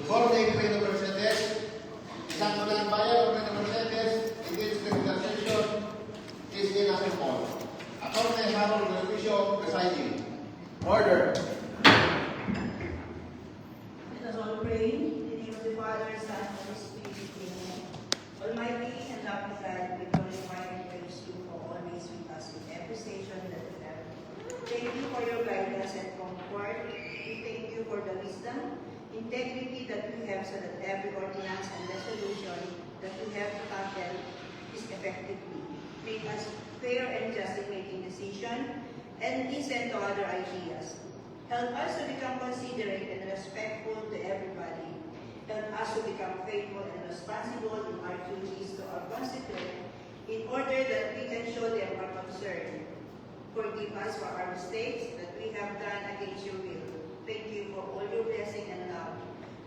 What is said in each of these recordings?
For the Green Mercedes, isang ng bayan ng Green Mercedes, against the organization is in a report. Attorney Harold Revisio presiding. Order. Let us all pray. In the name of the Father, Son, and Holy Spirit. Amen. Almighty and loving God, we glorify and praise you for always with us in every station that we have. Thank you for your guidance and comfort. We thank you for the wisdom, integrity that we have so that every ordinance and resolution that we have to tackle is effectively. Make us fair and just in making decisions and listen to other ideas. Help us to become considerate and respectful to everybody. Help us to become faithful and responsible in our duties to our constituents in order that we can show them our concern. Forgive us for our mistakes that we have done against your will. Thank you for all your blessing and love.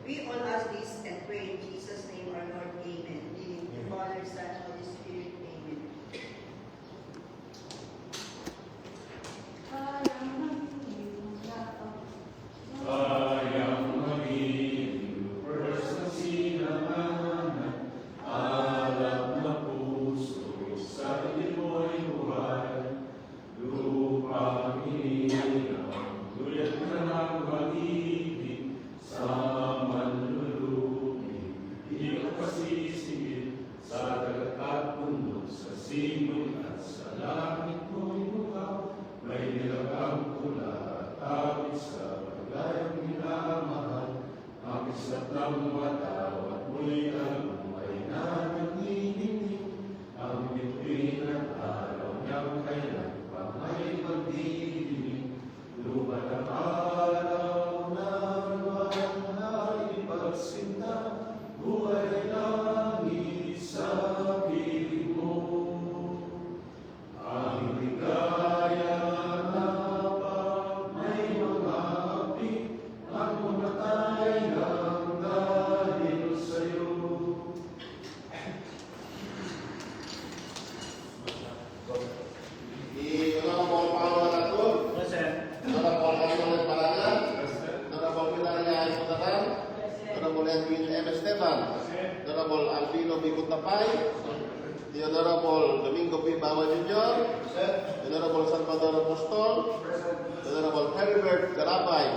We all ask this and pray in Jesus' name, our Lord. Amen. In the name of the Father, Son, and Holy Spirit. Amen. The Honorable Domingo P. Bawa Jr., the Honorable Salvador Apostol, the Honorable Herbert Garabay,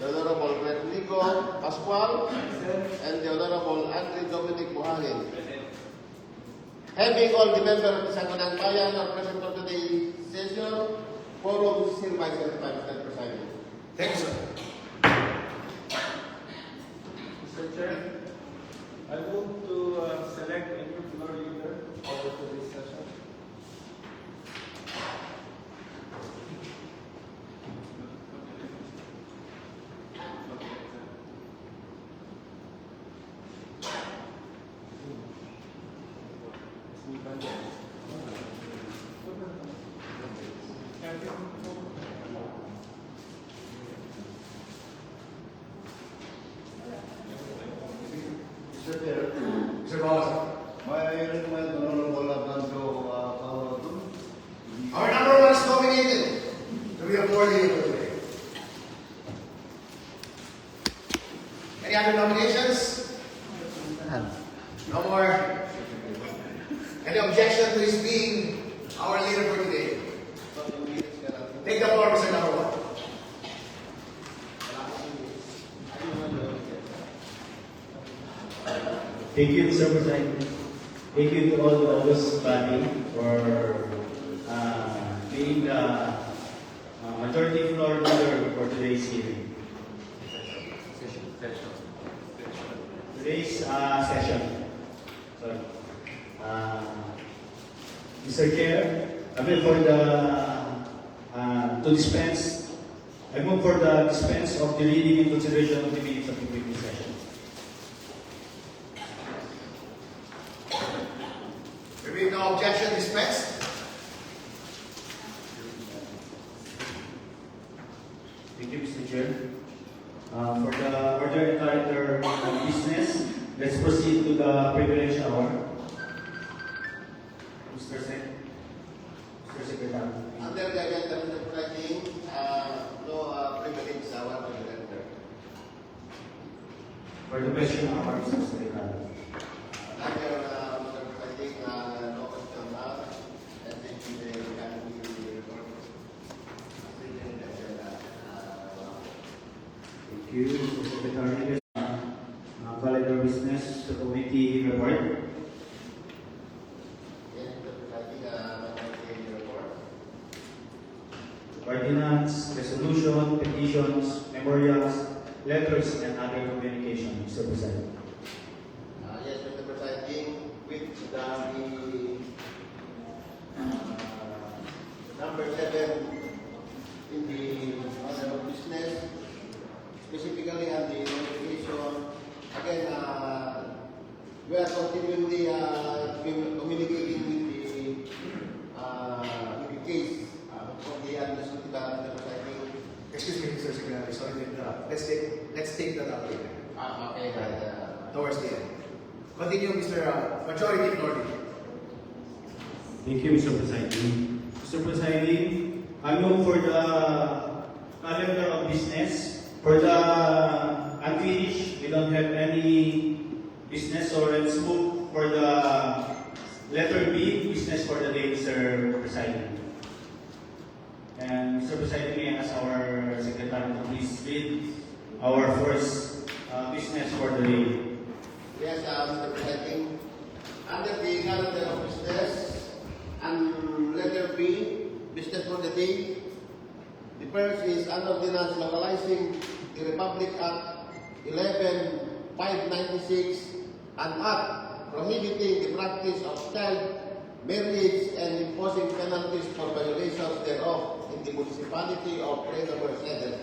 the Honorable Rodrigo Pascual, and the Honorable Andre Dominic Buhangin. Having all the members of the Sangguniang Bayan are present for today's session, quorum is hereby certified and presiding. Thank you, sir. Mr. Chair, I move to select a new floor leader for today's session. Mr. Chair, Mr. Bawas, may recommend Honorable Blanco Paolo. Our number one is nominated to be a board leader today. Any other nominations? No more. Any objection to his being our leader for today? Take the floor, Mr. Number One. Thank you, Mr. President. Thank you to all the August body for being the majority floor leader for today's hearing. Today's session. Sorry. Mr. Chair, I move for to dispense. I move for the dispense of the reading and consideration of the minutes of the previous session. There being no objection, dispensed. Thank you, Mr. Chair. For the order and character of business, let's proceed to the privilege hour. Mr. Secretary. Under the agenda of presiding, no privilege sa our presenter. For the question of our Secretary. Like your Mr. Presiding, no question now. I think they can be recorded. Thank you, Mr. Secretary. Calendar business, the committee report. Yes, Mr. Presiding, the report. Ordinance, resolution, petitions, memorials, letters, and other communication, Mr. President. Yes, Mr. Presiding, with the number 7 in the order of business, specifically on the notification. Again, we are continually communicating with the case of the administrative Mr. Presiding. Excuse me, Mr. Secretary, sorry to interrupt. Let's take that up later. Okay, Towards the end. Continue, Mr. Majority Floor Leader. Thank you, Mr. Presiding. Mr. Presiding, I move for the calendar of business. For the unfinished, we don't have any business, so let's move for the letter B, business for the day, Mr. Presiding. And Mr. Presiding, may I ask our Secretary to please read our first business for the day. Yes, Mr. Presiding. Under the calendar of business and letter B, business for the day, the first is an ordinance localizing the Republic Act 11-596, an act prohibiting the practice of child marriage and imposing penalties for violations thereof in the municipality of Reyna Mercedes.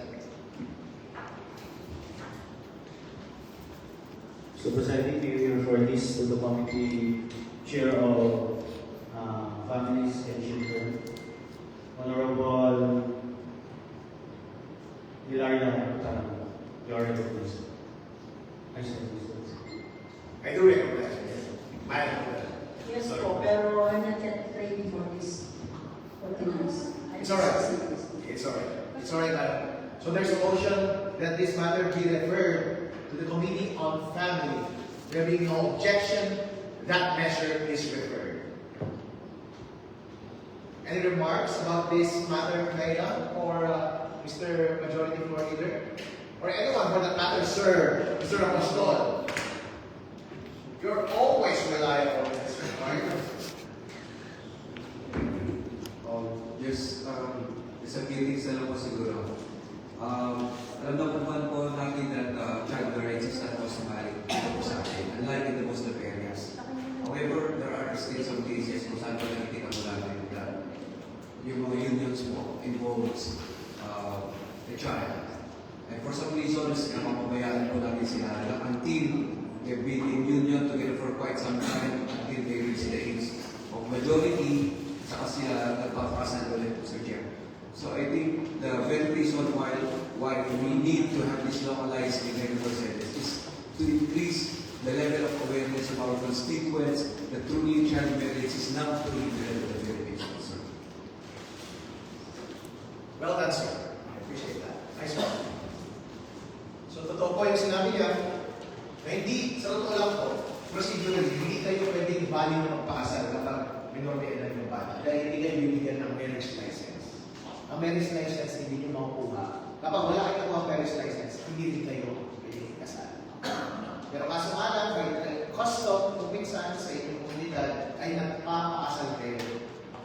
So, Presiding, we refer this to the committee chair of families and children, Honorable Hilaria Tanang. You are recognized. I said this. I do recognize you. I recognize. Yes po, pero I'm not yet ready for this ordinance. It's alright. It's alright. It's alright, madam. So there's a motion that this matter be referred to the Committee on Family. There being no objection, that measure is referred. Any remarks about this matter, Maida, or Mr. Majority Floor Leader? Or anyone for that matter, sir, Mr. Apostol? You're always reliable, Mr. Clark. Yes, isang meetings na lang po siguro. Alam na po natin that child rights is not customary sa atin, unlike in the Muslim areas. However, there are still some cases kung saan po nakikita mo natin that yung mga unions po involves the child. And for some reasons, mapabayaan po natin sila until they've been in union together for quite some time, until they reach the age of majority, saka sila nagpapakasan ulit, Sir Chair. So I think the very reason why we need to have this localized in every percentage is to increase the level of awareness of our constituents that truly child marriage is not truly the level of education, sir. Well done, sir. I appreciate that. Nice one. So, totoo po yung sinabi niya na hindi, sa totoo lang po, procedurally, hindi kayo pwedeng bali na magpakasal kapag minor de edad yung bata dahil hindi kayo bibigyan ng marriage license. Ang marriage license hindi nyo makukuha. Kapag wala kayo nakuha marriage license, hindi rin kayo pwedeng kasal. Pero kaso nga lang, may custom kung minsan sa inyong komunidad ay nagpapakasal kayo.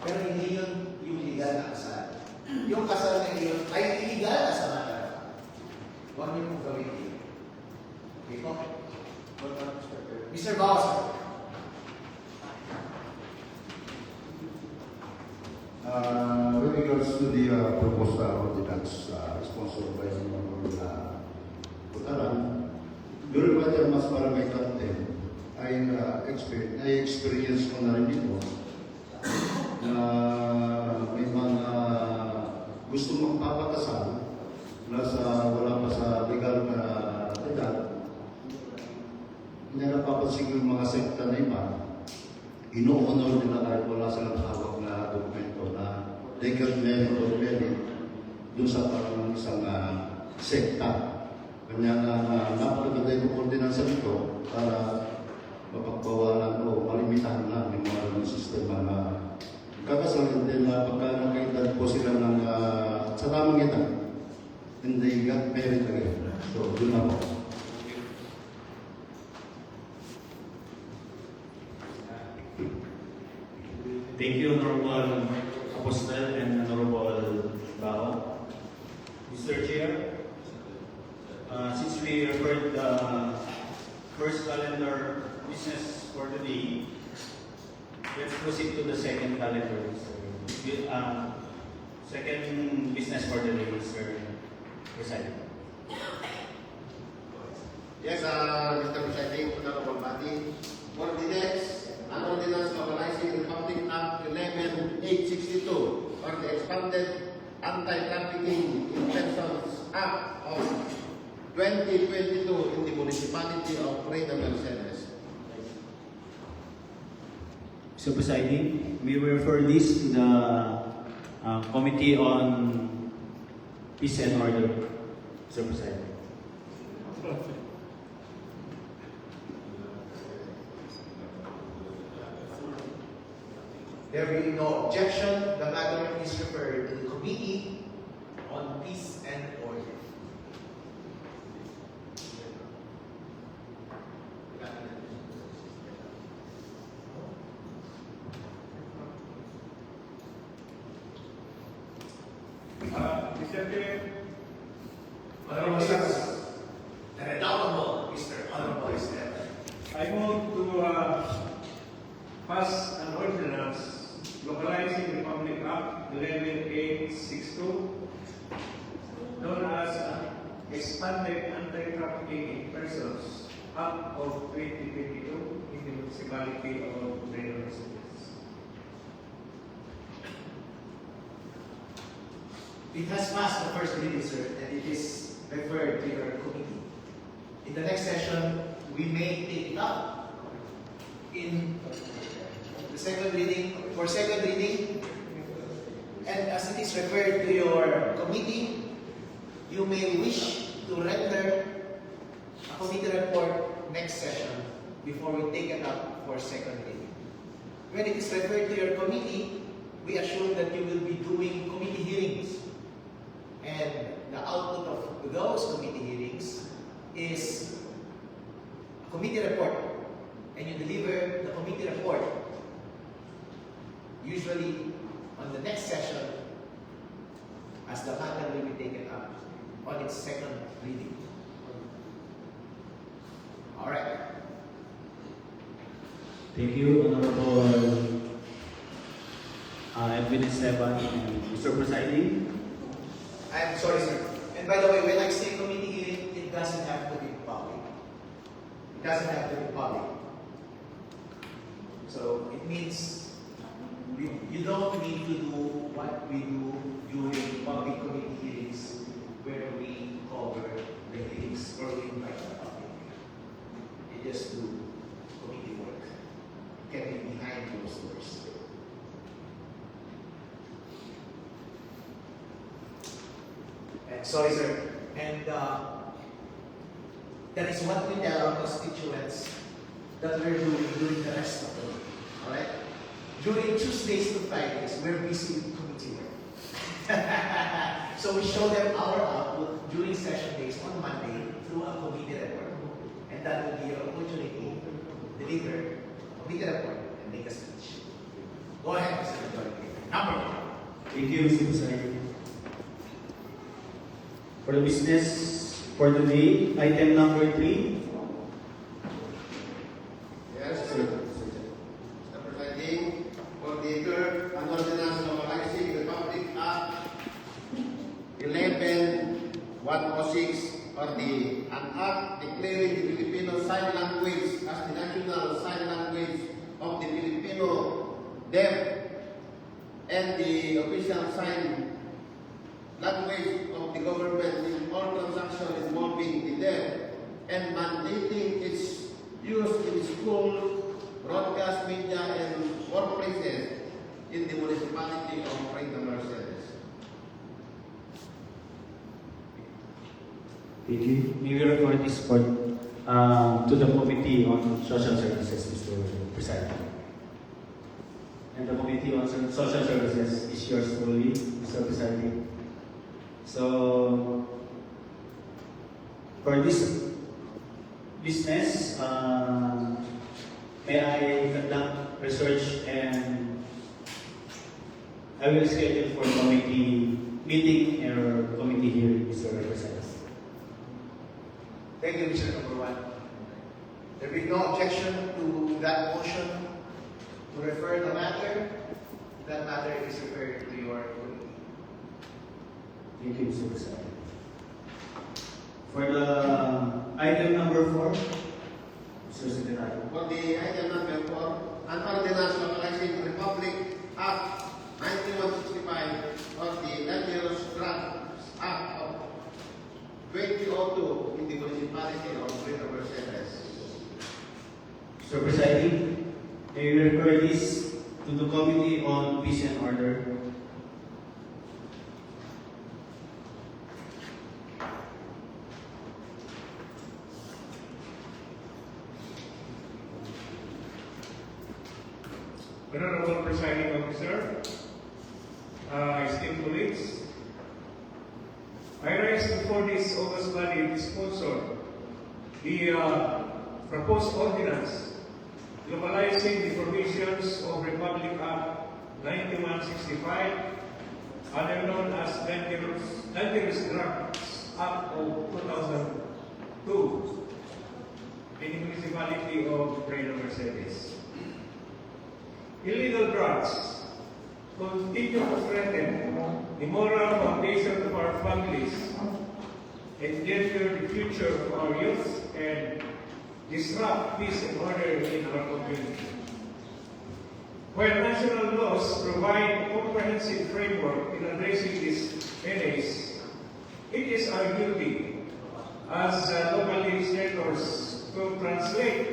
Pero hindi yun yung legal na kasal. Yung kasal na yun ay illegal na sa mata. Huwag niyo pong gawin yun. Okay po? Mr. Bowser. With regards to the proposed ordinance sponsored by Honorable Putaran, during my term as barangay captain, I experience ko na rin ito na may mga gusto magpapakasal na wala pa sa legal na edad. Hindi napapansin yung mga sekta na iba, ino-honor nila kahit wala silang hawak na dokumento na they got married already dun sa parang isang sekta. Kanya napakaganda ilagay ng ordinansa nito para mapagbawalan o malimitahan lang yung mga ganung sistema na kakasalin din na pagka nakaitad po sila ng sa tamang edad, hindi got married again. So, yun na po. Thank you, Honorable Apostel and Honorable Bao. Mr. Chair, since we referred the first calendar business for today, let's proceed to the second calendar. Second business for today, Mr. President. Yes, Mr. Presiding, Honorable Body. For the next, an ordinance organizing Republic Act 11862 or the expanded Anti-Trafficking in Persons Act of 2022 in the municipality of Reyna Mercedes. Mr. Presiding, we will refer this to the Committee on Peace and Order, Mr. Presiding. There being no objection, the matter is referred to the Committee on Peace and Order. Mr. Chair, Honorable Sirs, the redoubtable Mr. Honorable Step. I move to pass an ordinance localizing Republic Act 11862, known as Expanded Anti-Trafficking in Persons Act of 2022 in the municipality of Reyna Mercedes. It has passed the first reading, sir, and it is referred to your committee. In the next session, we may take it up in the second reading, for second reading, and as it is referred to your committee, you may wish to render a committee report next session before we take it up for second reading. When it is referred to your committee, we assume that you will be doing committee hearings. And the output of those committee hearings is a committee report. And you deliver the committee report usually on the next session as the matter will be taken up on its second reading. All right. Thank you, Honorable Edwin Esteban and Mr. Presiding. I'm sorry, sir. And by the way, when I say committee hearing, it doesn't have to be public. It doesn't have to be public. So it means you don't need to do what we do during public committee hearings, where we cover the hearings or we invite the public. You just do committee work. It can be behind closed doors. And sorry, sir. And that is what we tell our constituents that we're doing during the rest of the week. Alright? During Tuesdays to Fridays, we're busy with committee work. So we show them our output during session days on Monday through a committee report. And that will be your opportunity to deliver a committee report and make a speech. Go ahead, Mr. Majority. Number one. Thank you, Mr. Presiding. For the business for today, item number 3. Yes, Mr. Presiding, for the third, an ordinance localizing Republic Act 11106 or an act declaring the Filipino Sign Language as the national sign language of the Filipino deaf and the official sign language of the government in all transactions involving the deaf and mandating its use in school, broadcast media, and workplaces in the municipality of Reyna Mercedes. Thank you. May we refer this for to the Committee on Social Services, Mr. President. And the Committee on Social Services is yours truly, Mr. President. So, for this business, may I conduct research and I will schedule for committee meeting or committee hearing, Mr. Representative. Thank you, Mr. Number One. There being no objection to that motion to refer the matter, that matter is referred to your committee. Thank you, Mr. President. For the item number 4, Mr. Secretary. For the item number 4, an ordinance localizing Republic Act 9165 or the Dangerous Drugs Act of 2002 in the municipality of Greater Mercedes. Mr. Presiding, may we refer this to the Committee on Peace and Order. Honorable Presiding Officer, esteemed colleagues, I rise before this august body to sponsor the proposed ordinance localizing the provisions of Republic Act 9165, otherwise known as Dangerous Drugs Act of 2002, in the municipality of Greater Mercedes. Illegal drugs continue to threaten the moral foundation of our families, endanger the future of our youth, and disrupt peace and order in our community. While national laws provide a comprehensive framework in addressing these menace, it is our duty as local legislators to translate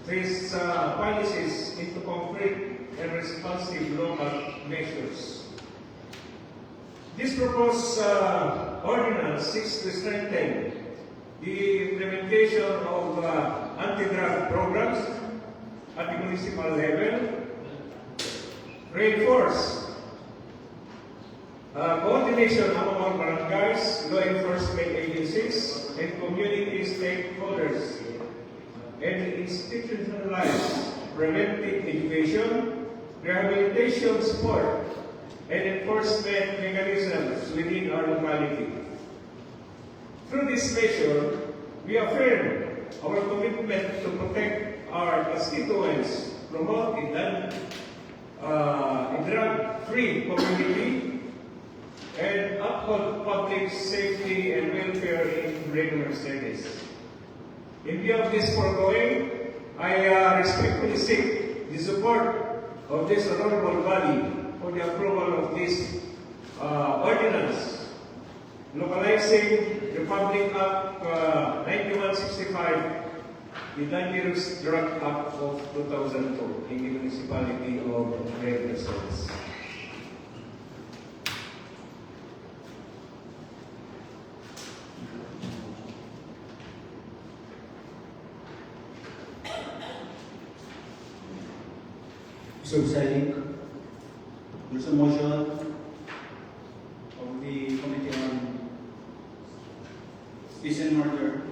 these policies into concrete and responsive local measures. This proposed ordinance seeks to strengthen the implementation of anti-drug programs at the municipal level, reinforce coordination among our barangays, law enforcement agencies, and community stakeholders, and institutionalize preventive education, rehabilitation support, and enforcement mechanisms within our locality. Through this measure, we affirm our commitment to protect our constituents, promote a drug-free community, and uphold public safety and welfare in Greater Mercedes. In view of this foregoing, I respectfully seek the support of this honorable body for the approval of this ordinance localizing Republic Act 9165, the Dangerous Drug Act of 2002 in the municipality of Greater Mercedes. Mr. Presiding, there's a motion of the Committee on Peace and Order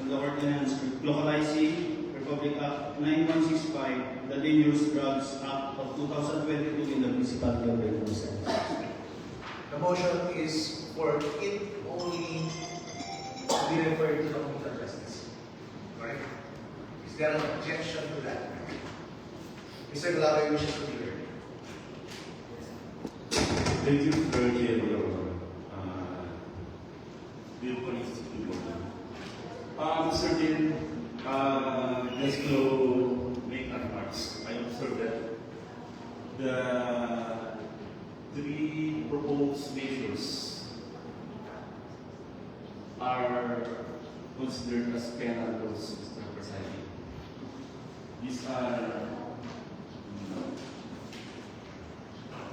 on the ordinance localizing Republic Act 9165, the Dangerous Drugs Act of 2022 in the municipality of Greater Mercedes. The motion is for it only to be referred to the Committee on Justice. Right? Is there an objection to that? Mr. Galaway wishes to be heard. Thank you for your police Mr. Dean, just to make remarks, I observed that the three proposed measures are considered as penal laws, Mr. Presiding. These are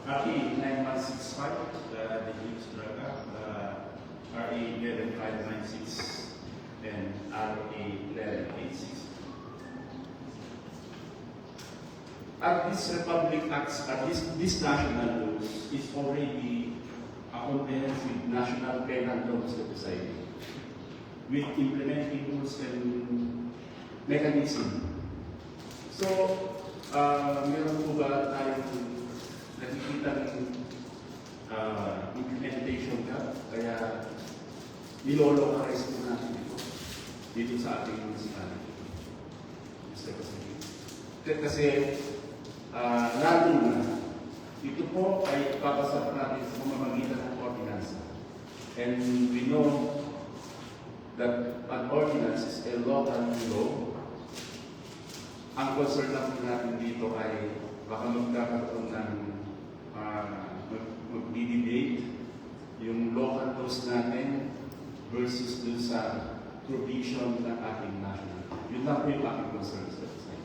RE 9165, the Dangerous Drug Act, RE 11596, and RA 1186. At this Republic Acts, this national laws is already a comprehensive national penal law, Mr. President, with implementing rules and mechanism. So, meron po ba tayong nakikita ng implementation gap? Kaya nilolocalize po natin dito sa ating municipality, Mr. President. Kasi lalo na, ito po ay papasok natin sa pamamagitan ng ordinansa. And we know that an ordinance is a local law. Ang concern lang natin dito ay baka magkakaroon ng mag-debate yung local laws natin versus dun sa provision ng ating national. Yun lang po yung aking concern sa design.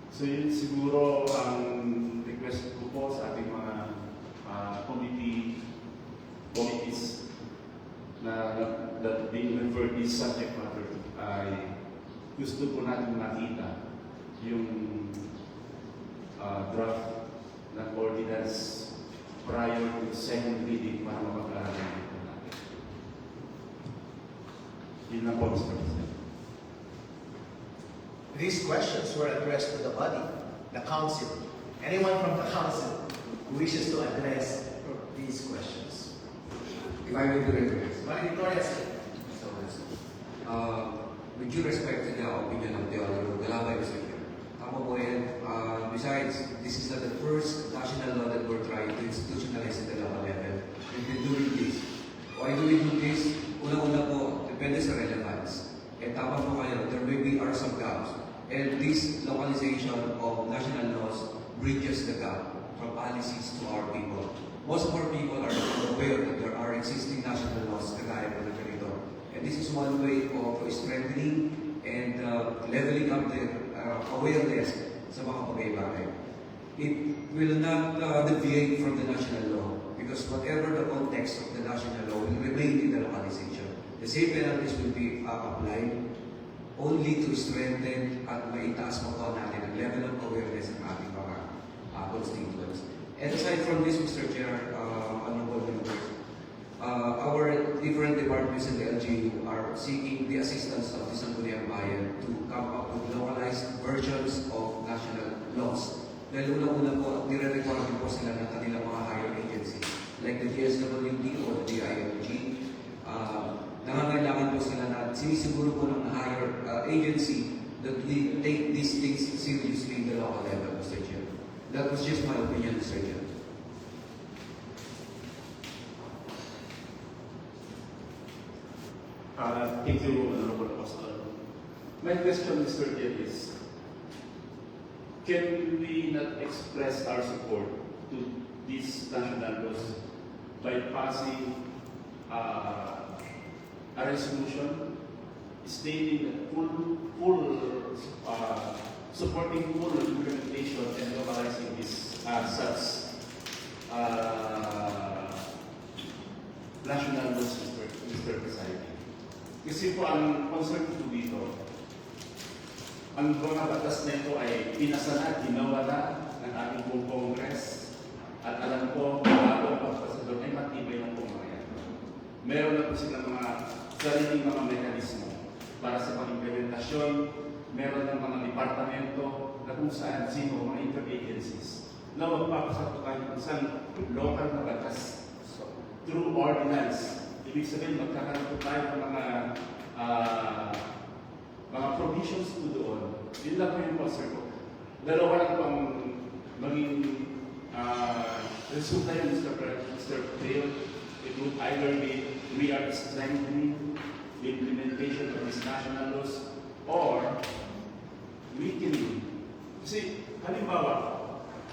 So yun siguro ang request ko po sa ating mga committees na that being referred this subject matter ay gusto po natin makita yung draft ng ordinance prior to the second reading para mapag-aralan po natin. Yun lang po, Mr. President. These questions were addressed to the body, the council. Anyone from the council who wishes to address these questions? If I may do request. Victoria, with due respect to the opinion of the Honorable Galabay, Mr. Chair, tama po yan. Besides, this is not the first national law that we're trying to institutionalize at the local level. We've been doing this. Why do we do this? Una-una po, depende sa relevance. And tama po kayo, are some gaps. And this localization of national laws bridges the gap from policies to our people. Most of our people are aware that there are existing national laws kagaya po ng ganito. And this is one way of strengthening and leveling up the awareness sa mga bagay-bagay. It will not deviate from the national law because whatever the context of the national law will remain in the localization. The same penalties will be applied only to strengthen at maitaas mo po natin ang level of awareness ng ating mga constituents. And aside from this, Mr. Chair, honorable members, our different departments in the LGU are seeking the assistance of the Sangguniang Bayan to come up with localized versions of national laws. Dahil una-una po, nire-require po sila ng kanilang mga higher agencies like the DSWD or the DILG. Nangangailangan po sila na sinisiguro po ng higher agency that we take these things seriously in the local level, Mr. Chair. That was just my opinion, Mr. Chair. Thank you, Honorable Apostle. My question, Mr. Chair, is can we not express our support to these national laws by passing a resolution stating that supporting full implementation and localizing this such national laws, Mr. President. Kasi po ang concern ko dito, ang mga batas na ito ay pinasa na, ginawa na ng ating buong Congress at alam ko, bago ang pagpasa doon ay matibay ng pumaya. Meron na po silang mga sariling mga mekanismo para sa pag-implementasyon, meron ng mga departamento na kung saan sino mga interagencies na magpapasa po tayo ng isang local na batas through ordinance. Ibig sabihin, magkakaroon po tayo ng mga provisions po doon. Yun lang po yung concern ko. Dalawa lang po ang maging resulta yun, Mr. Phil. It would either be we are strengthening the implementation of these national laws or weakening. Kasi, halimbawa,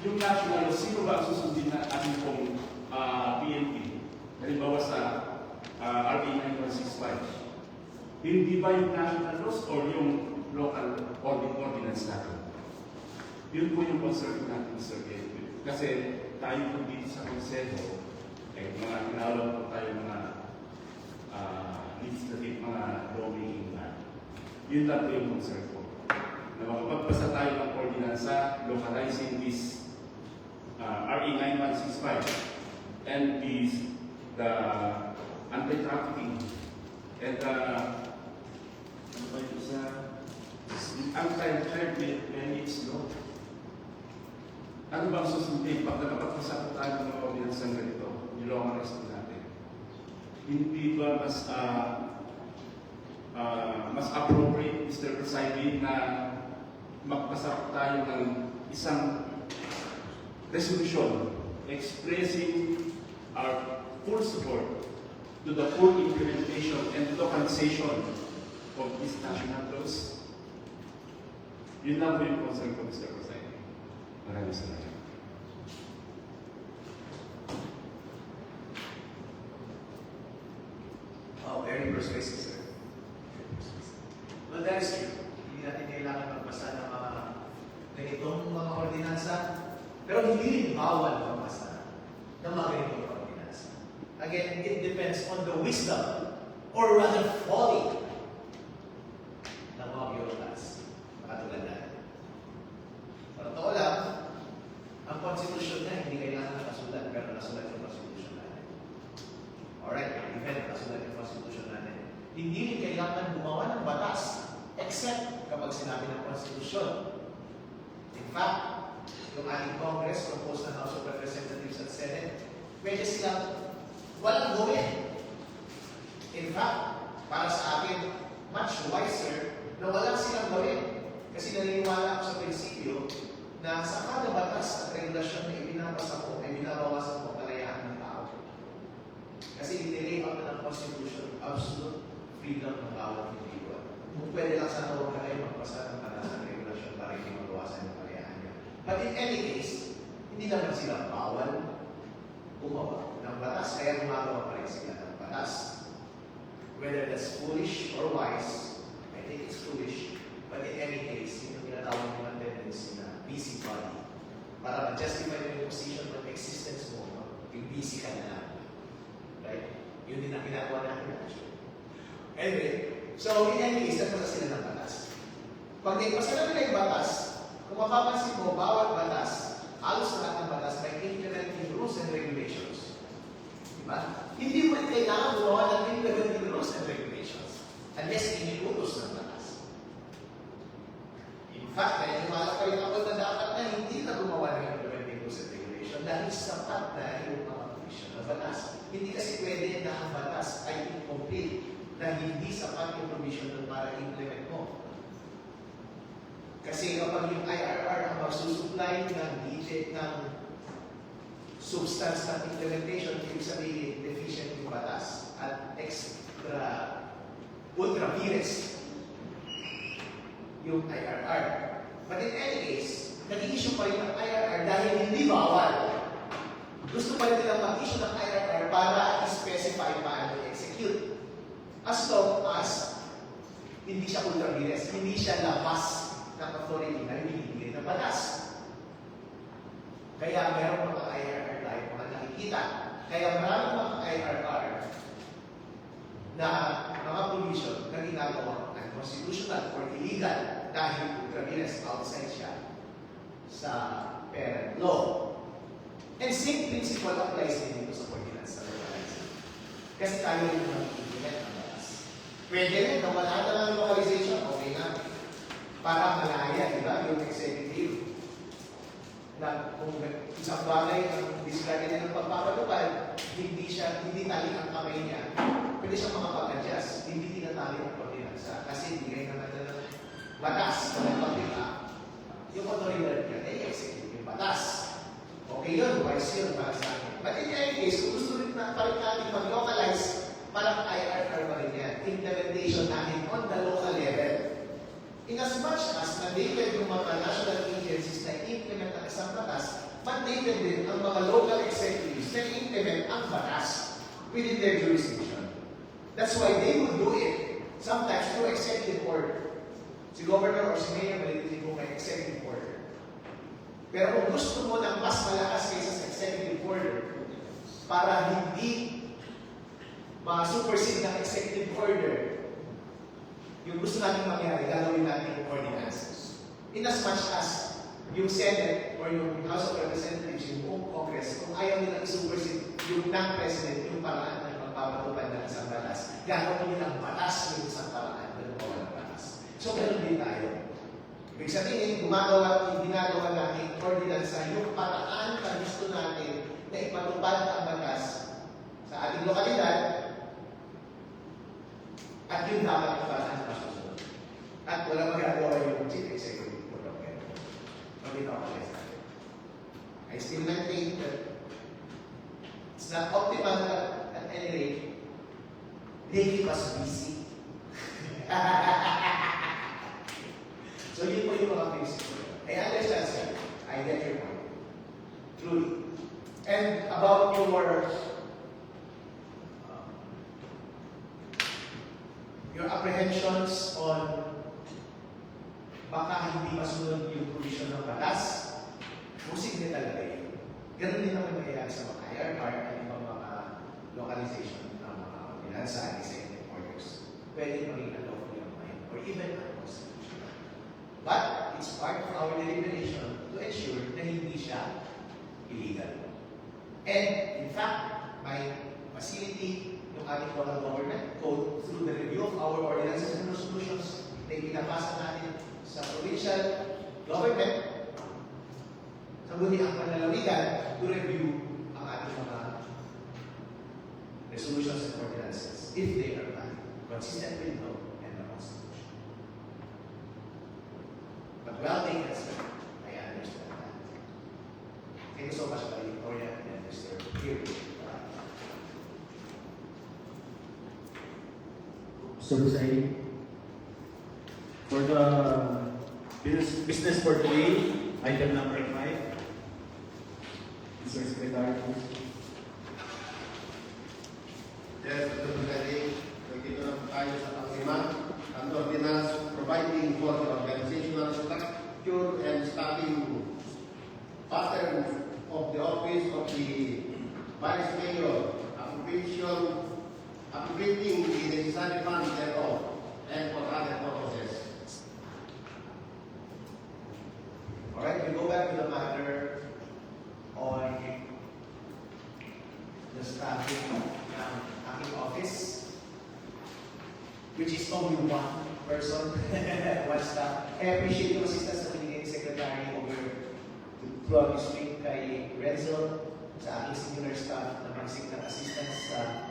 yung national laws, sino ba ang susundin na ating pong PNP? Halimbawa sa RA 9165. Hindi ba yung national laws or yung local ordinance natin? Yun po yung concern natin, Mr. Gabriel. Kasi tayo po dito sa Konseho, mga tinawag po tayo mga legislative, mga Yun lang po yung concern ko. Na makapagpasa tayo ng ordinansa localizing this RE 9165 and the anti-trafficking and ano ba yung isa? Anti-child marriage law. Ano bang susundin pag nakapagpasa po tayo ng mga ordinansang ganito? Nilocalize po natin. Hindi ba mas appropriate, Mr. Presiding, na magpasa tayo ng isang resolution expressing our full support to the full implementation and localization of these national laws? Yun lang po yung concern ko, Mr. Presiding. Maraming salamat. Oh, very persuasive, sir. Well, that is true. Hindi natin kailangan magpasa ng mga ganitong mga ordinansa, pero hindi rin bawal magpasa ng mga ganitong ordinansa. Again, it depends on the wisdom, or rather folly, ng mga bureaucrats. Katulad natin. Sa totoo lang, ang konstitusyon na hindi kailangan nakasulat, pero nasulat yung konstitusyon natin. Alright, even nasulat yung konstitusyon natin. Hindi rin kailangan gumawa ng batas, except kapag sinabi ng konstitusyon. In fact, yung ating Congress, composed ng House of Representatives at Senate, pwede silang walang gawin. In fact, para sa akin, much wiser na walang silang gawin. Kasi naniniwala ako sa prinsipyo na sa kada batas at regulasyon na ibinabasa ko ay binabawasan ko kalayaan ng tao. Kasi dinilay out na ng Constitution absolute freedom ng bawat individual. Kung pwede lang sana huwag na kayo magpasa ng batas at regulasyon para hindi mabawasan yung kalayaan niya. But in any case, hindi naman sila bawal gumawa ng batas, kaya gumagawa pa rin sila ng batas. Whether that's foolish or wise, I think it's foolish. But in any case, yung tinatawag mo ng tendency na busybody. Para ma-justify mo yung position ng existence mo, yung busy ka na lang. Right? Yun din ang ginagawa natin actually. Anyway, so in any case, nagpasa sila ng batas. Pag naipasa na nila yung batas, kung mapapansin mo, bawat batas, halos lahat ng batas may implementing rules and regulations. Diba? Hindi mo rin kailangan gumawa ng implementing rules and regulations unless iniutos ng batas. In fact, naniniwala pa rin ako na dapat na hindi na gumawa ng implementing rules and regulation dahil sapat na yung mga provision ng batas. Hindi kasi pwede na ang batas ay incomplete na hindi sapat yung provision ng para implement mo. Kasi kapag yung IRR ang magsusupply ng digit ng substance ng implementation, ibig sabihin deficient yung batas at ultra vires yung IRR. But in any case, nag-i-issue pa rin ng IRR dahil hindi bawal. Gusto pa rin nilang mag-issue ng IRR para i-specify paano i-execute. As long as hindi siya ultra vires, hindi siya labas ng authority na binibigay ng batas. Kaya meron mga IRR tayo mga nakikita. Kaya maraming mga IRR na mga provision na ginagawa unconstitutional or illegal dahil ultra vires outside siya sa parent law. And same principle applies din dito sa ordinance sa localizing. Kasi tayo yung mag-implement ng batas. Pwede rin na wala na lang localization, okay na. Para malaya, di ba, yung executive. Na kung isang bagay ang discard niya ng pagpapalupad, hindi tali ang kamay niya, pwede siyang makapag-adjust, hindi tinatali ang ordinansa. Kasi hindi rin naman na batas, na pagpila, yung authority niya, execute yung batas. Okay yun, wise yun para sa akin. But in any case, kung gusto rin na palit natin mag-localize, parang IRR pa rin yan, implementation natin on the local level. In as much as mandated yung mga national agencies na implement ang isang batas, mandated din ang mga local executives na implement ang batas within their jurisdiction. That's why they will do it, sometimes through executive order. Si Governor or si Mayor, malitin mo may executive order. Pero kung gusto mo ng mas malakas kaysa sa executive order, para hindi ma-supersede ng executive order yung gusto natin mangyari, gagawin natin yung ordinances. In as much as yung Senate or yung House of Representatives, yung buong Congress, kung ayaw nila isupersit yung ng-President, yung paraan ng pagpapatupad ng isang batas, gagawin nilang batas yung isang paraan ng walang batas. So, ganun din tayo. Ibig sabihin, ginagawa natin ordinansa yung paraan na gusto natin na ipatupad ang batas sa ating lokalidad at yung dapat paraan na masusunod. At wala magagawa yung Chief Executive Board of Government. Pagkita ko kayo sa akin. I still maintain that it's not optimal at any rate. They keep us busy. So yun po yung mga things. I understand, sir. I get your point. Truly. And about your apprehensions on baka hindi masunod yung provision ng batas, posible talaga yun. Ganun din naman nangyayari sa mga IRR at ibang mga localization ng mga ordinansa at executive orders. Pwede maging unlawful yung mind or even unconstitutional. But it's part of our deliberation to ensure na hindi siya illegal. And in fact, by facility yung ating local government code through the review of our ordinances and resolutions na ipinapasa natin sa provincial government sa muli ang panlalawigan to review ang ating mga resolutions and ordinances if they are valid, consistent with law and the Constitution. But well taken, sir. I understand that. Thank you so much, Victoria and Mr. Kirby. Mr. Presiding, for the business for today, item number 5. Mr. Secretary, please. Yes, Mr. Presiding, nagdito na po tayo sa pang-5. Ang ordinance providing for the organizational structure and staffing pattern of the office of the Vice Mayor, appropriating the necessary funds thereof, and for other purposes. Alright, we go back to the matter on the staffing ng aking office, which is only one person, one staff. I appreciate yung assistance na binigay ni Secretary over throughout this week kay Renzo sa aking senior staff na mag-seek ng assistance sa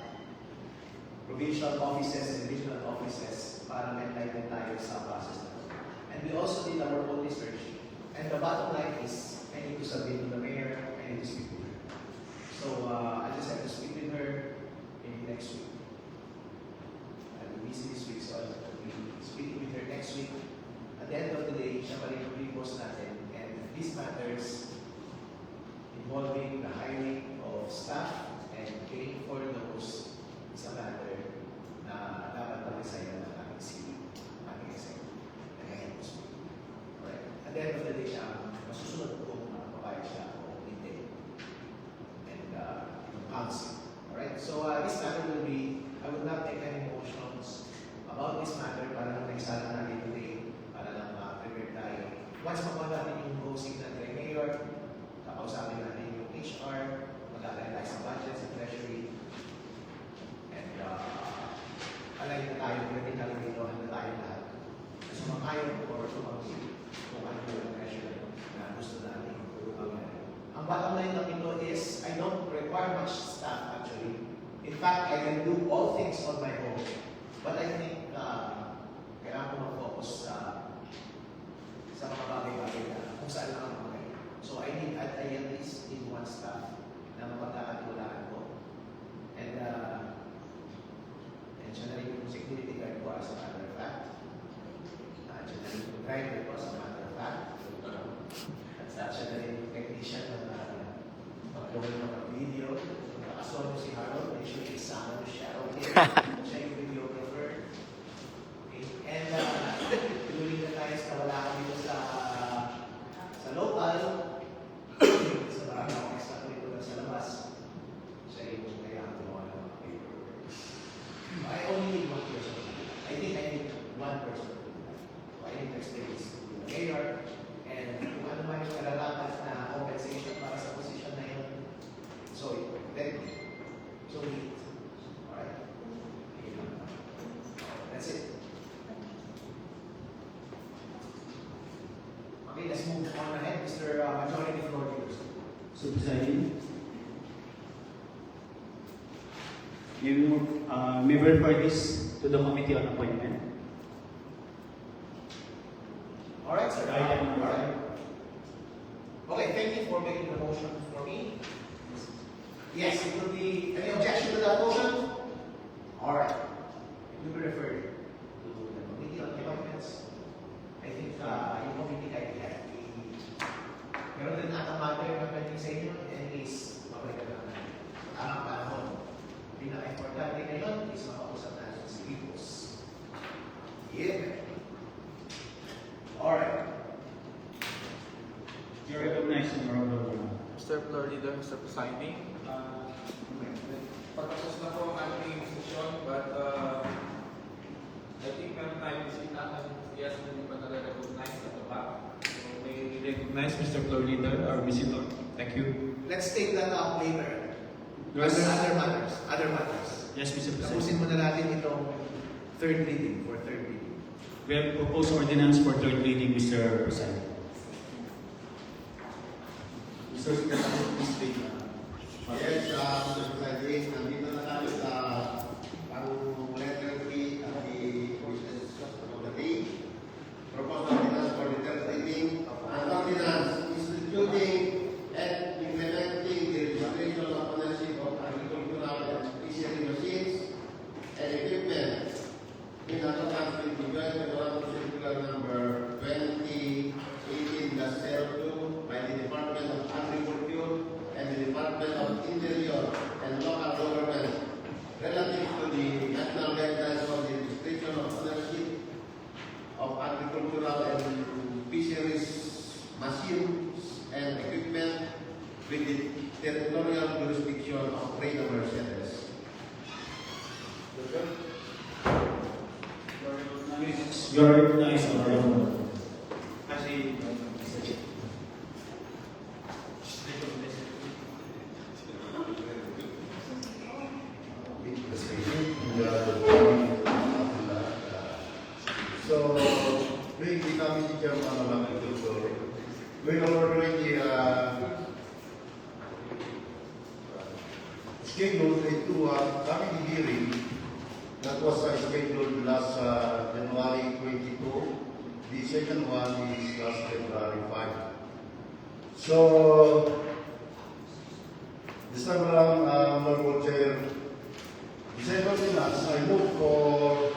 provincial offices and regional offices para ma-enlighten tayo sa process na ito. And we also did our own research. And the bottom line is, I need to submit to the mayor, I need to speak with her. So, I just have to speak with her maybe next week. I'll be busy this week, so I'll be speaking with her next week. At the end of the day, siya pa rin yung pre-post natin. And these matters involving the hiring of staff and paying for those is a matter na dapat pag-design ng aming city, aming executive. Kaya po speak. Alright. At the end of the day, siya masusunod kung papayag siya o hindi. And council. Alright. So this matter will be, I will not take any motions about this matter para lang nagsala natin today, para lang prepare tayo. Once makuha natin yung hosting ng Mayor, kakausapin natin yung HR, magkakaroon tayo sa budget, sa treasury, and alay na tayo, critical dito, handa tayo lahat. Sumakayon or sumangsi kung ano yung pressure na gusto natin. Ang bottom line lang ito is, I don't require much staff actually. In fact, I can do all things on my own. But I think kailangan ko mag-focus sa mga bagay-bagay na kung saan lang ako magaling. So I at least need one staff na mapagkakatulaan ko. And siya na rin yung security guard ko as a matter of fact. Siya na rin yung driver ko as a matter of fact. At siya na rin yung technician na mag-load ng mga video. Nakasolo si Harold, may sure isama mo siya. Okay. Siya yung videographer. Okay. And tuloy na tayo sa wala kami dito sa local. Sa marami akong extra dito na sa labas. Siya yung kailangan gumawa ng mga paperwork. I only need one person. I think I need one person. Mr. Presiding, you may refer this to the Committee on Appointment. All right, sir. Item All number right. Okay, thank you for making the motion for me. Yes, it will be, any objection to that motion? All right. It will be referred to the Committee on Appointments. I think yung committee kahit meron din ata matter na pwedeng sa inyo, anyways, mabalik na naman. Tamang panahon. Pinaka-importante ngayon is makausap natin si Vipos. Yeah. All right. You recognize Honorable Mr. Floor Leader, Mr. Presiding. Pagkatapos na po ang ating session, but I think meron tayong bisita ng yes na hindi pa nare-recognize at the back. So may recognize Mr. Floor Leader, our visitor. Thank you. Let's take that up later. Yes. Other matters. Other matters. Yes, Mr. President. Tapusin muna natin itong third reading for third reading. We have proposed ordinance for third reading, Mr. President. Mr. Secretary, please take. Yes, Mr. President, nandito na kami sa ang letter P at the business of the day. Proposed ordinance for the third reading. An ordinance instituting and implementing the registration of ownership of agricultural and fishery machines and equipment in accordance with the joint memorandum circular number 2018-02 by the Department of Agriculture and the Department of Interior and Local Government relative to the national guidelines for the registration of ownership of agricultural and fisheries machines and equipment with the territorial jurisdiction of trade and Mercedes. You are recognized, Honorable. Kasi, So, being the committee chairman of agriculture, we are already scheduled a committee hearing that was scheduled last January 22. The second one is last February 5. So, this time around, Honorable Chair, December finance, I move for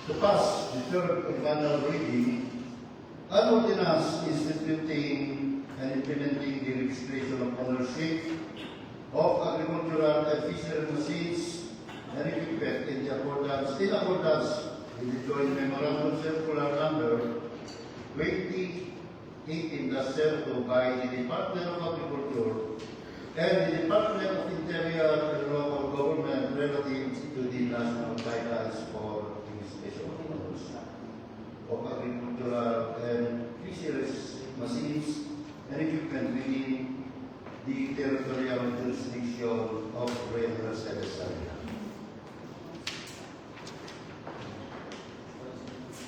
to pass the third and final reading, an ordinance instituting and implementing the registration of ownership of agricultural and fishery machines and equipment in accordance with the joint memorandum circular number 2018-02 by the Department of Agriculture and the Department of Interior and Local Government relative to the national guidelines for registration of agricultural and fisheries machines and equipment within the territorial jurisdiction of Greater Mercedes area.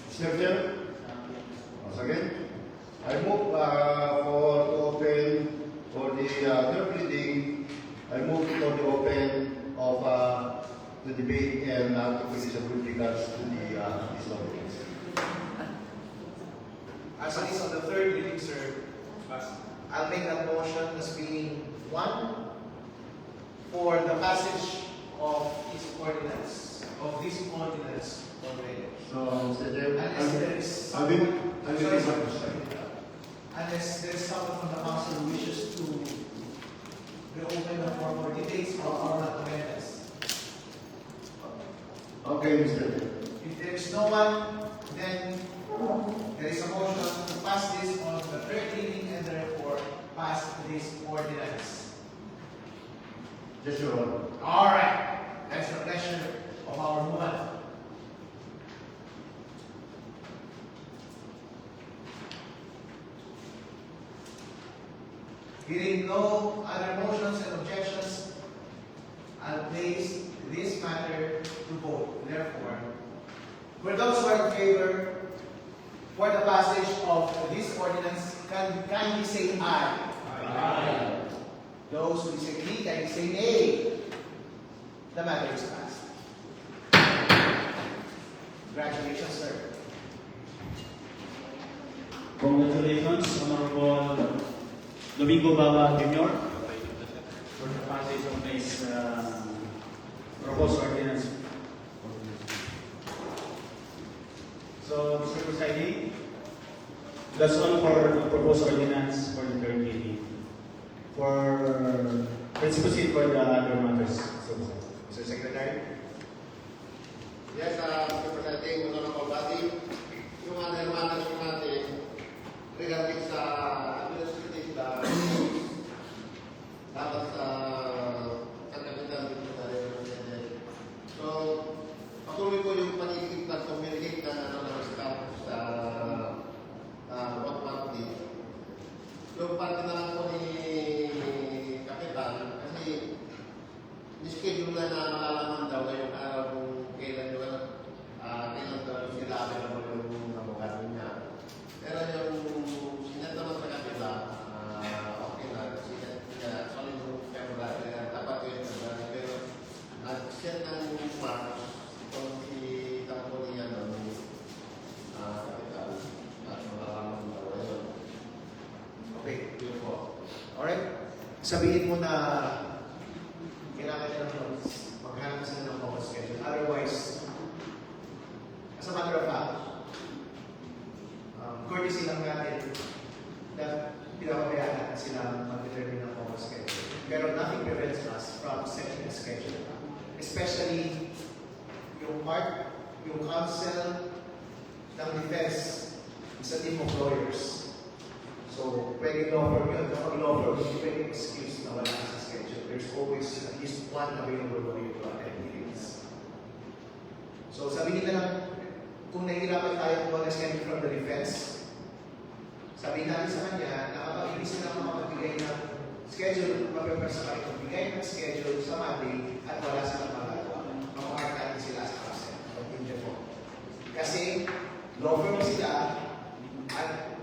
Mr. Chair, once again, I move for to open for the third reading. I move for the open of the debate and to position with regards to the this ordinance. As it is on the third reading, sir, I'll make that motion as being one for the passage of this ordinance already. So, Mr. Chair, Unless there is I will someone, sorry, unless there is someone from the council who wishes to reopen the floor for debates or oral amendments. Okay, Mr. Chair. If there is no one, then there is a motion to pass this on the third reading and therefore pass this ordinance. Yes, Your Honor. All right. That's the pleasure of our movement. Hearing no other motions and objections, I'll place this matter to vote. Therefore, for those who are in favor for the passage of this ordinance, can kindly say aye. Aye. Those who disagree can say nay. The matter is passed. Congratulations, sir. Congratulations, Honorable Domingo Baba Jr. for the passage of this proposed ordinance. So, Mr. Presiding, that's all for the proposed ordinance for the third reading. Let's proceed for the other matters. Mr. Secretary. Yes, Mr. Presiding, Honorable Body, yung other matters natin regarding sa administrative dapat sa kapitan dito sa President. So, patuloy ko yung pag-iisip na communicate na staff sa what party. Yung party na lang po ni Kapitan, kasi ni-schedule na malalaman daw ngayong araw kung kailan daw sila available yung abogado niya. Pero yung sinataman sa kapila, okay na, kasi actually yung February, dapat yung February, pero nag-set ng March, itong si Tamponi yan, kapital, at malalaman daw ngayon. Okay. Yun po. Alright. Sabihin mo na kailangan nila maghanap sila ng focus schedule. Otherwise, as a matter of fact, courtesy lang natin na pinapabayaan natin sila mag-determine ng focus schedule. Pero nothing prevents us from setting a schedule. Especially yung counsel ng defense is a team of lawyers. So, pwede law firm yun. Kapag law firm, hindi pwede excuse na wala sa schedule. There's always at least one available lawyer to attend meetings. So, sabihin na lang, kung nahihirapan tayo kung mag-schedule from the defense, sabihin natin sa kanya na kapag hindi sila makapagbigay ng schedule, mapipersa kami magbigay ng schedule sa Monday at wala silang magagawa. Mamamark natin sila sa counsel. Kasi, law firm sila at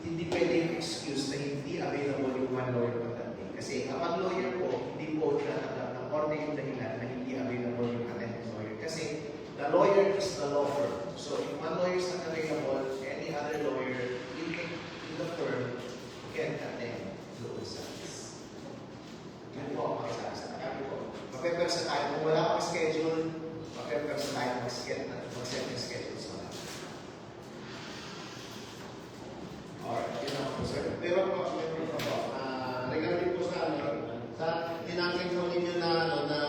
hindi pwedeng excuse na hindi available yung one lawyer attending. Kasi kapag lawyer po, hindi po tinatanggap ng korte yung dahilan na hindi available yung attending lawyer. Kasi the lawyer is the law firm. So if one lawyer is not available, any other lawyer in the firm can attend those services. Yan po ang makisabi sa kanya po. Mapepersa tayo. Kung wala pang schedule, mapepersa tayo mag-set ng schedule sa mga. Alright, yun ang po, sir. Pero po, regarding po sa tinangking po ninyo na na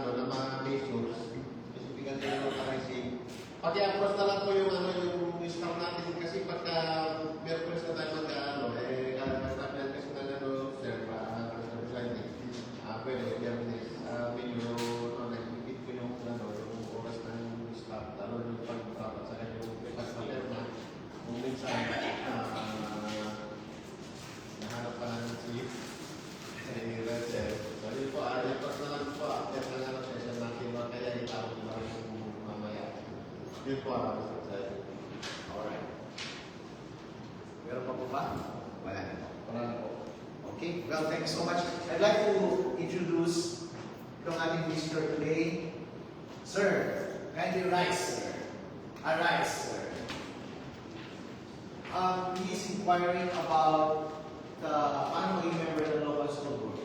mga issues, specifically yung receive. Pati approach na lang po yung yung staff natin kasi pagka Merkulis na tayo staff natin kasi na sir, pwede, medyo nag-repeat ko yung oras ng staff, lalo yung pag-dapat sa kanyang pag-paper na kung minsan nahanap pa namin si Rachel. So yun po, repas na lang po, after na lang session natin, kaya itawag na lang yung mamaya. Yun po, Alright. Meron pa po ba? Wala na po. Wala na po. Okay, well, thank you so much. I'd like to introduce itong ating visitor today. Sir, kindly rise, sir. Arise, sir. He is inquiring about the paano maging member ng local school board.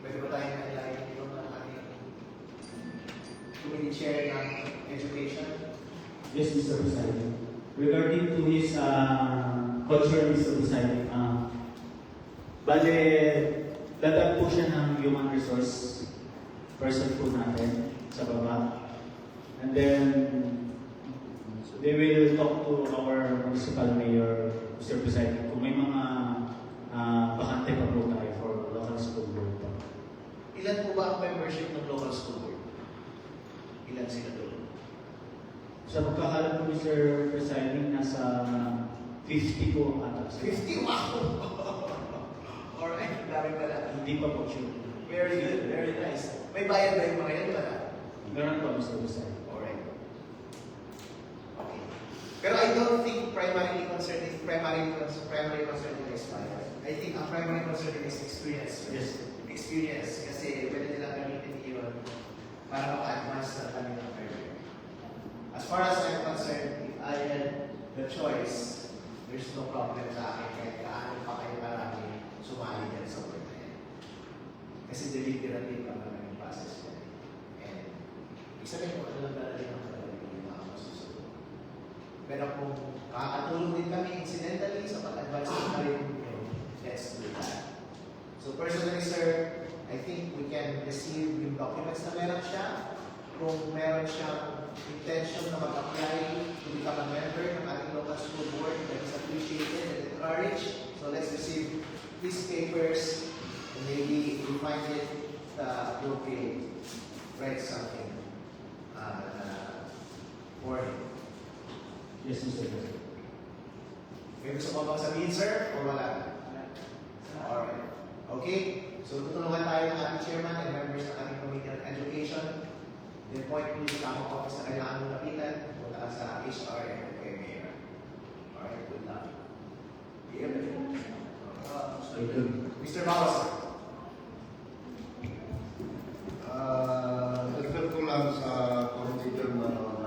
Pwede ba tayo na-align dito ng ating committee chair ng education? Yes, Mr. President. Regarding to his concern, Mr. President, bale, dadag po siya ng human resource person po natin sa baba. And then, they will talk to our municipal mayor, Mr. President, kung may mga bakante pa po tayo for local school board po. Ilan po ba ang membership ng local school board? Ilan sila doon? Sa pagkakalat po, Mr. President, nasa 50 po ata. 50? Wow! Alright, dami pala. Hindi pa po sure. Very good, very nice. May bayad ba yung mga yan? Wala. Meron po, Mr. President. Alright. Okay. Pero I don't think primary concern is bayad. I think ang primary concern is experience. Yes. Experience. Kasi pwede nila gamitin yun para maka-advance na kanilang career. As far as I'm concerned, if I had the choice, there's no problem sa akin kahit kaano pa kayo marami sumali dyan sa work na yan. Kasi deliberative ang naman yung process yan. And isa rin po, alam na rin ang yung mga masusunod. Pero kung makakatulong din kami incidentally sa pag-advance ng career ninyo, let's do that. So personally, sir, I think we can receive yung documents na meron siya. Kung meron siyang intention na mag-apply to become a member ng ating local school board, that is appreciated and encouraged. So let's receive these papers and maybe we find it appropriate. Write something for him. Yes, Mr. President. May gusto mo bang sabihin, sir? O wala? Alright. Okay? So tutulungan tayo ng ating chairman and members ng ating Committee on Education. Then point mo yung tamang office na kailangan mo lapitan. Punta ka sa HR and kay Mayor. Alright, good luck. Mr. Bawas. Refer ko lang sa Committee Chairman on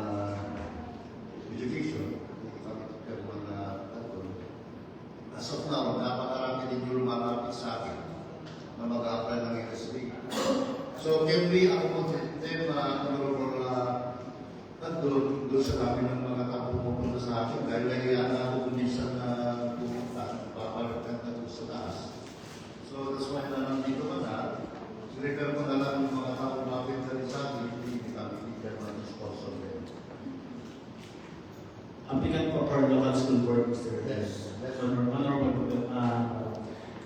Education, Chairman Anton. As of now, napakarami din yung lumalapit sa akin na mag-apply ng LSB. So, can we accommodate them, Honorable Anton, doon sa dami ng mga tao pupunta sa akin dahil nahiyaan na ako minsan na pupunta, papalakan na doon sa taas. So, that's why na nandito ka na, refer ko na lang yung mga tao lumapit na rin sa akin, hindi kami chairman sponsor din. Applicant po for local school board, Mr. Yes. Honorable.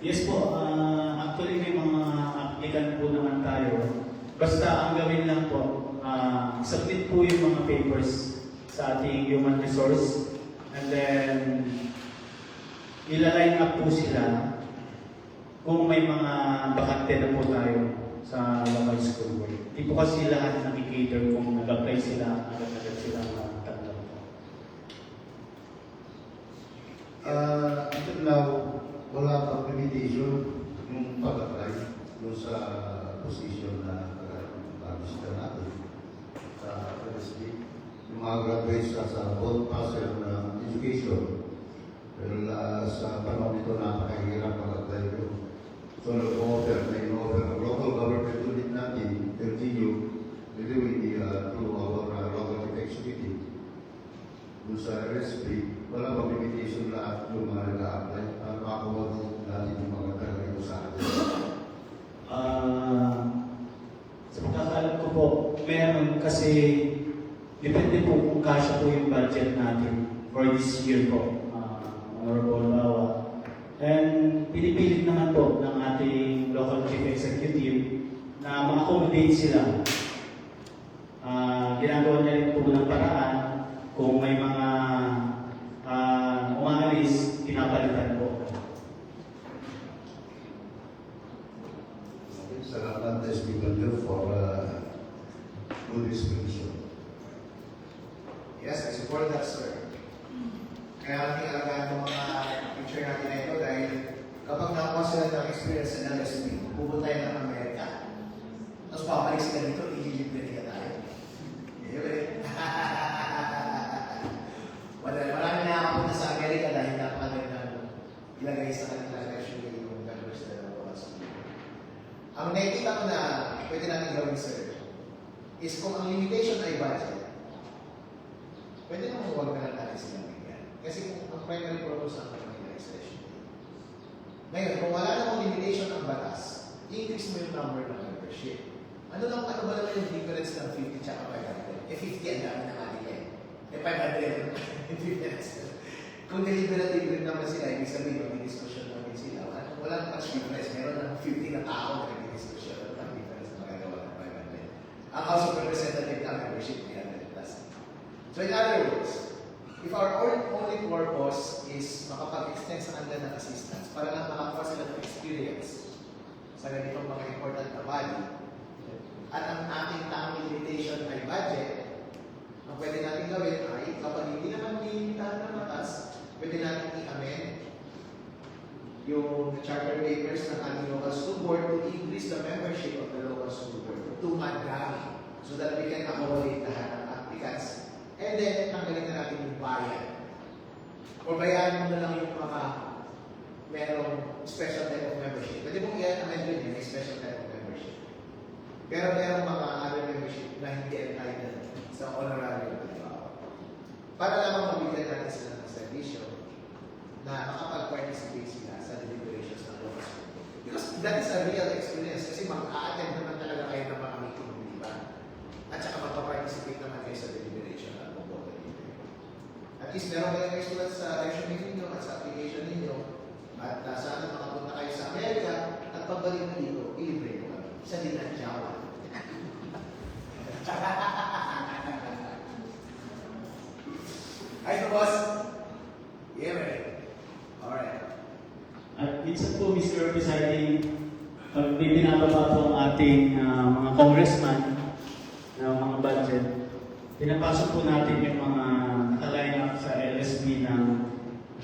Yes po, actually may mga applicant po naman tayo. Basta ang gawin lang po, submit po yung mga papers sa ating human resource and then ila-line up po sila kung may mga bakante na po tayo sa local school board. Hindi po kasi lahat nakikater kung nag-apply sila, agad-agad sila magtanggap po. Until now, wala pang limitation yung pag-apply doon sa position na pag-apply natin sa LSB. Yung mga graduates sa both passer ng education. Pero sa panahon ito, napakahirap mag-apply yun. So, nag-offer, may offer ang local government unit natin, continue, really through our local executive. Doon sa LSB, wala pang limitation lahat yung mga nag-a-apply para makakuha natin yung mga talaga sa atin. Sa pagkakalam ko po, meron kasi depende po kung kasya po yung budget natin for this year po, Honorable Bawa. And pinipilit naman po ng ating local chief executive na ma-accommodate sila. Ginagawa niya rin po ng paraan kung may mga umaalis, pinapalitan po. Salamat SB Banjo for good explanation. Yes, I support that, sir. Kaya natin alagaan ng mga picture natin na ito dahil kapag nakakuha sila ng experience sa LSB, pupunta tayo ng Amerika. Tapos papalik sila dito, ililibre nila tayo. Marami nakakapunta sa Amerika dahil napakagandang ilagay sa kanila resume yung members na local school. Ang nakikita ko na pwede natin gawin, sir, is kung ang limitation ay budget, pwede naman huwag na lang natin sila bigyan. Kasi kung ang primary purpose ng kanila is resume. Ngayon, kung wala namang limitation ng batas, increase mo yung number ng membership. Ano ba naman yung difference ng 50 tsaka 500? 50 ang dami na kanila eh. 500 yung difference. Kung deliberative rin naman sila, ibig sabihin, mag-discussion namin sila. Walang much difference. Meron ng 50 na tao na nag-discussion. Walang difference na magagawa ng 500. Ang House of Representatives na membership 300 plus. So in other words, if our only purpose is makapag-extend sa kanila ng assistance para lang makakuha sila ng experience sa ganitong mga important na body, at ang ating tamang limitation ay budget, ang pwede natin gawin ay kapag hindi naman nilimitahan ng batas, pwede natin i-amend yung charter waivers ng ating local school board to increase the membership of the local school board to madami so that we can accommodate lahat ng applicants. And then, tanggalin na natin yung bayan. O bayaan mo na lang yung mga merong special type of membership. Pwede mong i-amend yun, may special type of membership. Pero merong mga other membership na hindi entitled sa honorarium. Para lamang mabigyan natin sila ng servisyo na makapag-participate sila sa deliberations ng local school. Because that is a real experience kasi mag-a-attend naman talaga kayo ng mga meeting, di ba? At saka magpa-participate naman kayo sa deliberation at mag-vote. At least meron kayo experience sa resume ninyo at sa application ninyo at sana makapunta kayo sa Amerika at pagbalik na dito, ilibre ko kami sa Dinadjawa. Ayos na, boss? Yeah, man. Alright. At minsan po, Mr. Presiding, pag may binababa po ang ating mga congressman na mga budget, pinapasok po natin yung mga nakaline up sa LSB ng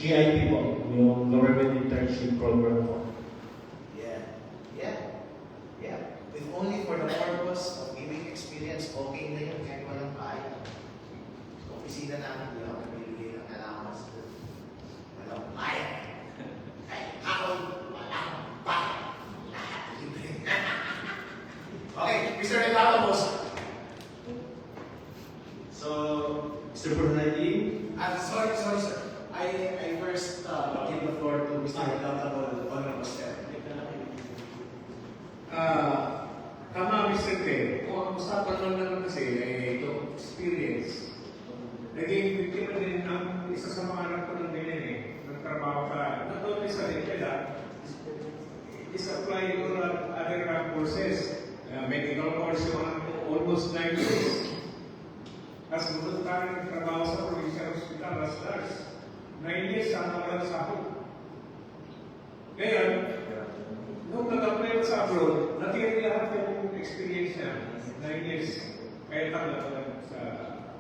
GIP po, yung Government Internship Program po. Yeah. If only for the purpose of giving experience, okay na yun kahit walang bayad. Sa opisina namin, hindi ako nabibigay ng allowance doon. Walang bayad. Ay, ako, walang bayad. Lahat libre. Okay, Mr. Renato, boss. So, Mr. Presiding, I'm sorry, sir. I first give the floor to Mr. Renato, Honorable Sir. Tama, Mr. Ted. Kung ang usapan lang naman kasi ay itong experience. Naging biktima din ang isa sa mga anak ko ng ganyan eh. Nagtrabaho ka. Not only sa Ripeda, is applying to other courses. Medical course yung almost 9 years. Tapos munod tayo nagtrabaho sa provincial hospital as nurse. 9 years ang walang sahod. Ngayon, nung nag-apply sa abroad, natiri lahat yung experience niya. 9 years. Kaya tala ko lang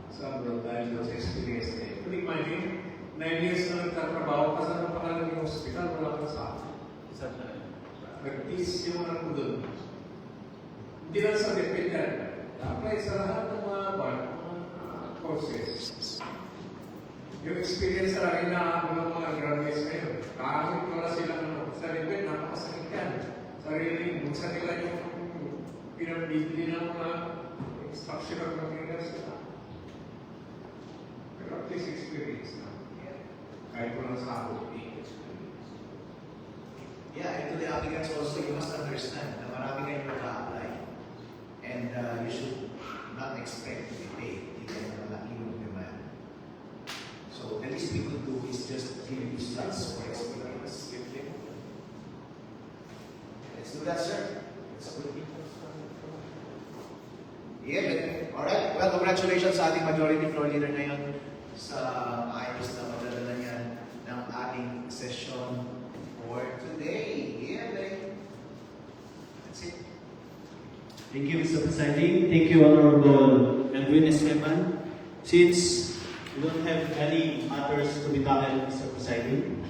sa abroad dahil sa experience niya. Kung imagine, 9 years na nagtatrabaho, kasi ano pangalan yung hospital, wala kang sahod. Nag-tease yung anak ko doon. Hindi lang sa dependan. Apply sa lahat ng mga courses. Yung experience sa akin na ng mga graduates ngayon, kahit wala silang sa level, napakasakit yan. Sarili, buksan nila yung pinabibili ng mga instructional materials nila. Pero at least experience na. Kahit walang sahod, experience. Yeah, and to the applicants also, you must understand na marami kayong mag-a-apply. And you should not expect to be paid even na malaki yung demand. So the least we could do is just give you slots for experience. Let's do that, sir. Let's do it. Yeah, but, alright. Well, congratulations sa ating majority floor leader na yun sa ayos na magdadala niya ng ating session for today. Yeah, but that's it. thank you, Mr. Presiding. Thank you, Honorable Edwin Esteban. Since we don't have any matters to be tackled, Mr. Presiding,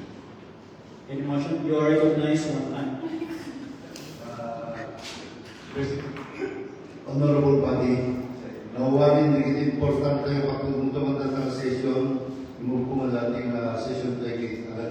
any motion? You are recognized one time. Honorable Body, nawawanin naging important kayo pagpunta sa session, imong ko man ating session tayo alam